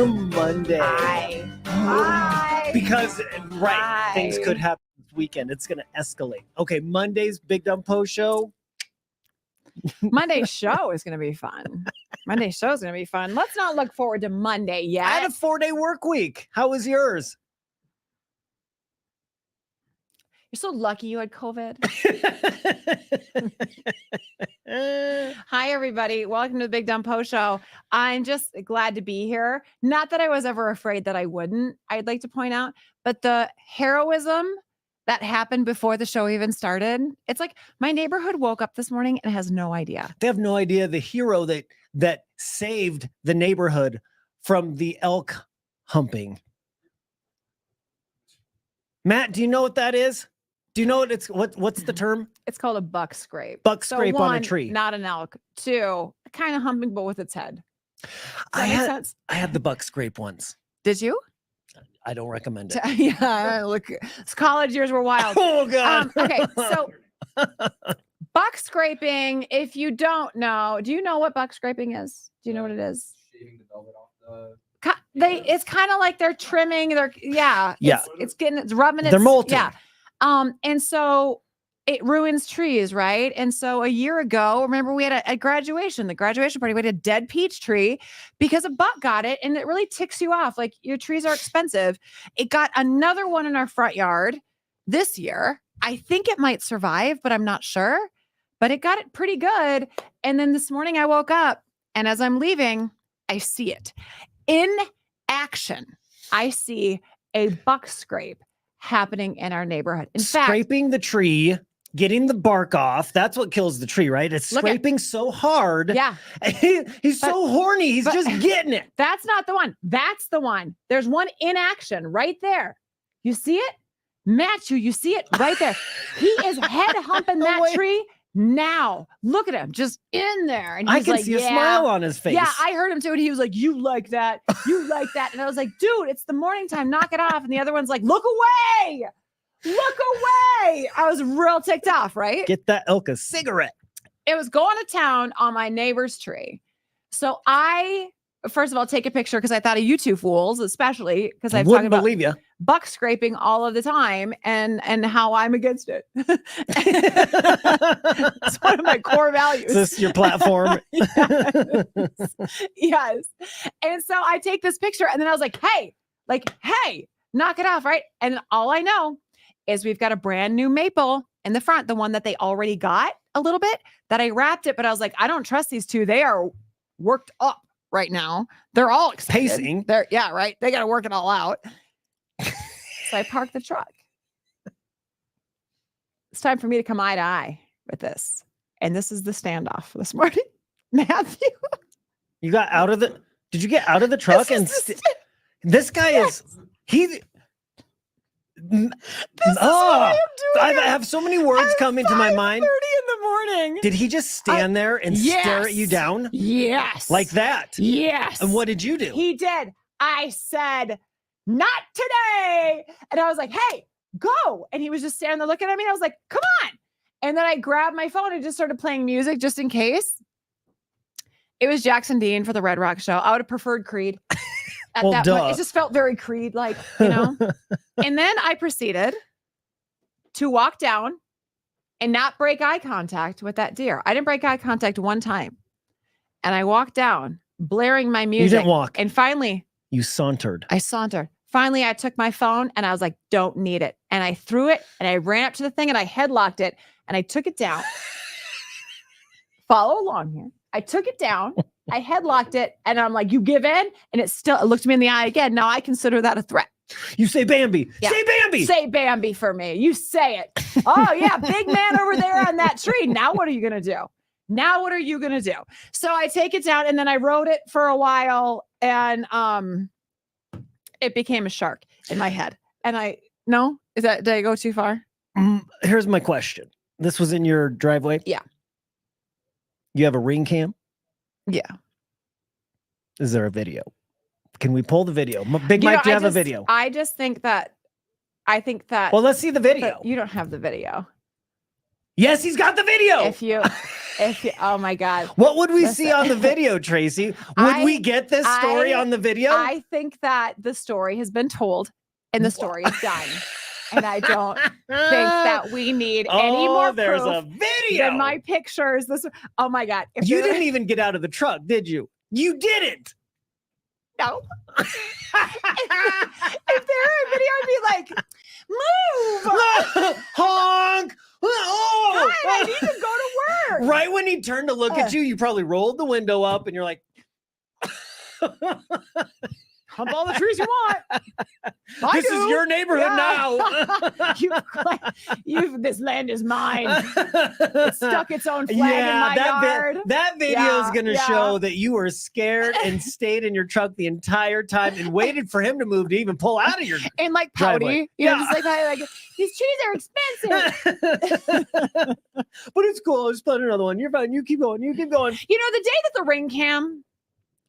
Monday. Hi. Because, Hi. things could happen this weekend. It's going to escalate. Okay, Monday's Big Dumb Post show. Monday's show is going to be fun. Monday's show is going to be fun. Let's not look forward to Monday yet. I had a 4-day work week. How was yours? You're so lucky you had COVID. Hi, everybody. Welcome to the Big Dumb Post Show. I'm just glad to be here. Not that I was ever afraid that I wouldn't, I'd like to point out, but the heroism that happened before the show even started. It's like my neighborhood woke up this morning and has no idea. They have no idea the hero that saved the neighborhood from the elk humping. Matt, do you know what that is? Do you know what's the term? It's called a buck scrape. Buck scrape on a tree. Not an elk. 2, kind of humping, but with its head. I had the buck scrape once. Did you? I don't recommend it. Yeah, look, college years were wild. Oh God. Okay, so buck scraping. If you don't know, do you know what buck scraping is? Do you know what it is? Shaving the velvet off the. It's kind of like they're trimming. It's rubbing. They're molting. Yeah. And so it ruins trees, right? And so a year ago, remember we had a graduation, the graduation party, we had a dead peach tree because a buck got it, and it really ticks you off. Like, your trees are expensive. It got another one in our front yard this year. I think it might survive, but I'm not sure. But it got it pretty good. And then this morning I woke up, and as I'm leaving, I see it in action. I see a buck scrape happening in our neighborhood. In fact, scraping the tree, getting the bark off. That's what kills the tree, right? It's scraping so hard. Yeah. He's so horny. He's just getting it. That's not the one. That's the one. There's one in action right there. You see it? Matthew, you see it right there. He is head humping that tree now. Look at him, just in there. And I can see a smile on his face. Yeah, I heard him too. And he was like, "You like that? You like that?" And I was like, "Dude, it's the morning time. Knock it off." And the other one's like, "Look away. Look away." I was real ticked off, right? Get that elk a cigarette. It was going to town on my neighbor's tree. So I, first of all, take a picture because I thought of you two fools, especially because I've talked about believe you. Buck scraping all of the time and how I'm against it. It's one of my core values. Is this your platform? Yes. And so I take this picture, and then I was like, hey, knock it off, right? And all I know is we've got a brand new maple in the front, the one that they already got a little bit, that I wrapped it, but I was like, I don't trust these two. They are worked up right now. They're all excited. Pacing. Yeah, right. They got to work it all out. So I parked the truck. It's time for me to come eye to eye with this. And this is the standoff this morning. Matthew. You got out of the, did you get out of the truck? This guy is, this is what I'm doing. I have so many words come into my mind. 5:30 in the morning. Did he just stand there and stare at you down? Yes. Like that? Yes. And what did you do? He did. I said, "Not today." And I was like, "Hey, go." And he was just standing there looking at me. And I was like, "Come on." And then I grabbed my phone and just started playing music just in case. It was Jackson Dean for the Red Rock Show. I would have preferred Creed. At that point, it just felt very Creed-like, you know? And then I proceeded to walk down and not break eye contact with that deer. I didn't break eye contact one time. And I walked down, blaring my music. You didn't walk. And finally, you sauntered. I sauntered. Finally, I took my phone and I was like, "Don't need it." And I threw it and I ran up to the thing and I headlocked it and I took it down. Follow along here. I took it down. I headlocked it and I'm like, "You give in?" And it looked me in the eye again. Now I consider that a threat. You say Bambi. Yeah. Say Bambi. Say Bambi for me. You say it. "Oh yeah, big man over there on that tree. Now what are you going to do? Now what are you going to do?" So I take it down and then I rode it for a while and it became a shark in my head. And did I go too far? Here's my question. This was in your driveway? Yeah. You have a ring cam? Yeah. Is there a video? Can we pull the video? Big Mike, do you have a video? I think that. Well, let's see the video. You don't have the video. Yes, he's got the video. If you Oh my God. What would we see on the video, Tracy? Would we get this story on the video? I think that the story has been told and the story is done. And I don't think that we need any more there's proof a video than my pictures. Oh my God. You didn't even get out of the truck, did you? You didn't. No. If there were a video, I'd be like, move. Honk. Oh, God, I need to go to work. Right when he turned to look at you, you probably rolled the window up and you're like, hump all the trees you want. This is your neighborhood now. This land is mine. It stuck its own flag in my yard. That video is going to show that you were scared and stayed in your truck the entire time and waited for him to move to even pull out of your and like pouty. Just like these trees are expensive. But it's cool. I'll just put another one. You're fine. You keep going. You keep going. You know, the day that the ring cam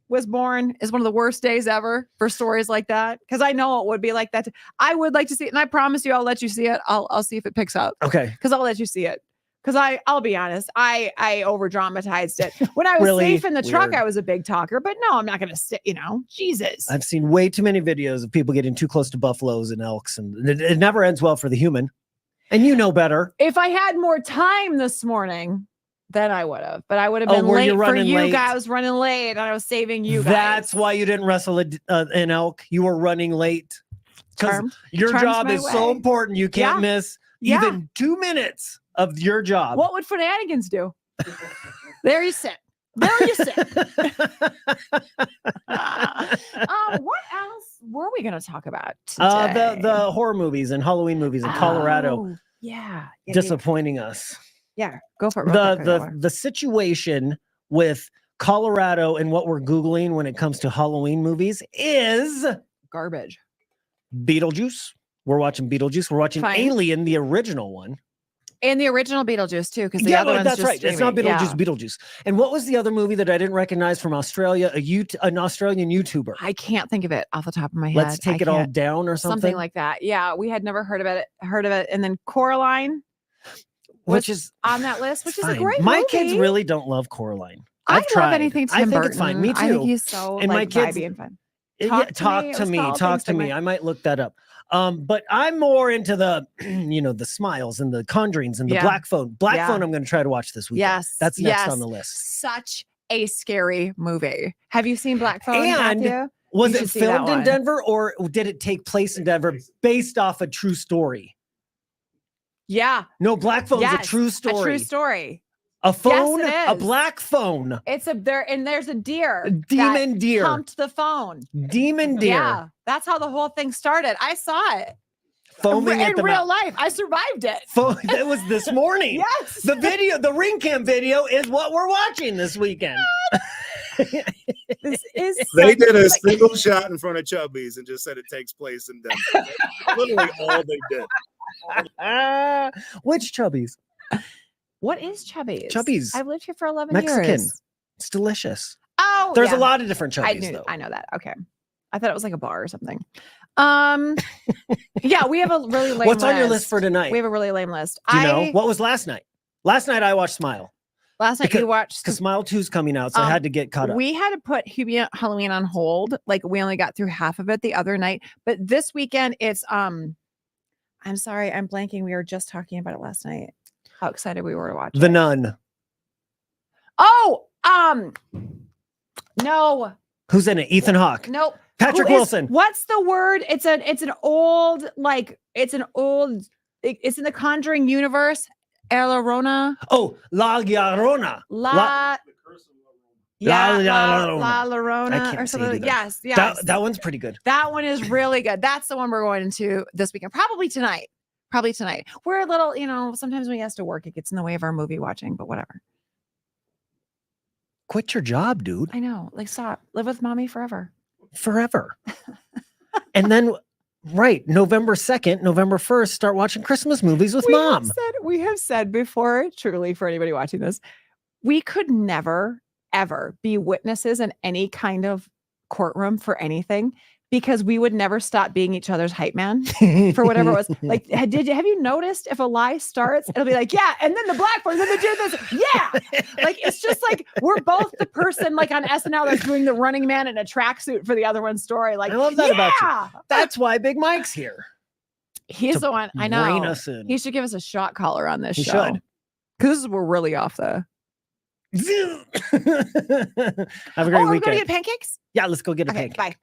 was born is one of the worst days ever for stories like that, because I know it would be like that. I would like to see it, and I promise you I'll let you see it. I'll see if it picks up. Okay. Because I'll let you see it. Because I'll be honest, I over dramatized it. When I was Really safe in the truck, I was a big talker, but no, I'm not gonna sit, Jesus. I've seen way too many videos of people getting too close to buffaloes and elks, and it never ends well for the human. And you know better. If I had more time this morning, then I would have, but I would have been late for you guys. I was running late and I was saving you guys. That's why you didn't wrestle an elk. You were running late. Because your job is so important. You can't miss even 2 minutes of your job. What would Fananigans do? There you sit. There you sit. What else were we going to talk about today? The horror movies and Halloween movies in Colorado. Yeah. Disappointing us. Yeah, go for it. The situation with Colorado and what we're Googling when it comes to Halloween movies is garbage. Beetlejuice. We're watching Beetlejuice. We're watching Alien, the original one. And the original Beetlejuice too, because the other one's that's just right. streaming. It's not Beetlejuice, Beetlejuice. And what was the other movie that I didn't recognize from Australia? An Australian YouTuber. I can't think of it off the top of my head. Let's Take It All Down or something like that. Yeah, we had never heard of it. And then Coraline, which is on that list, which is a great My movie. kids really don't love Coraline. I love anything Tim Burton. I think it's fine. Me too. I think he's so and my kids, vibey and fun. Talk to me. I might look that up. But I'm more into the, the Smiles and the Conjurings and the Black Phone. Black Phone, I'm going to try to watch this weekend. Yes. That's next on the list. Such a scary movie. Have you seen Black Phone? And was it filmed in Denver, or did it take place in Denver based off a true story? Yeah. No, Black Phone's a true story. A true story. A phone, a black phone. There's a deer. A demon deer. Pumped the phone. Demon deer. Yeah. That's how the whole thing started. I saw it. Foaming in real life. I survived it. That was this morning. Yes. The ring cam video is what we're watching this weekend. They did a single shot in front of Chubby's and just said it takes place in Denver. Literally all they did. Which Chubby's? What is Chubby's? Chubby's. I've lived here for 11 Mexican. years. It's delicious. Oh, there's a lot of different Chubby's. I know that. Okay. I thought it was like a bar or something. Yeah, we have a really lame What's on your list for tonight? We have a really lame list. Do you know? What was last night? Last night I watched Smile. Last night you watched because Smile 2's coming out, so I had to get caught up. We had to put Halloween on hold. Like we only got through half of it the other night, but this weekend it's I'm sorry, I'm blanking. We were just talking about it last night. How excited we were to watch The Nun. Oh, no. Who's in it? Ethan Hawke. Nope. Patrick Wilson. What's the word? It's an old it's in the Conjuring universe. La Llorona. Oh, La Llorona. La Llorona or something. Yes. That one's pretty good. That one is really good. That's the one we're going into this weekend. Probably tonight. We're a little, sometimes when he has to work, it gets in the way of our movie watching, but whatever. Quit your job, dude. I know. Stop. Live with mommy forever. And then, November 2nd, November 1st, start watching Christmas movies with mom. We have said before, truly, for anybody watching this, we could never, ever be witnesses in any kind of courtroom for anything because we would never stop being each other's hype man for whatever it was. Like, have you noticed if a lie starts, it'll be like, yeah, and then the black one, then they do this, yeah. Like, it's just like we're both the person like on SNL that's doing the running man in a tracksuit for the other one's story. Like, I love that about you. That's why Big Mike's here. He's the one. I know. Rein us in. He should give us a shot collar on this He show. should. Because we're really off the. Have a great we're weekend. going to get pancakes? Yeah, let's go get a Okay, pancake. bye.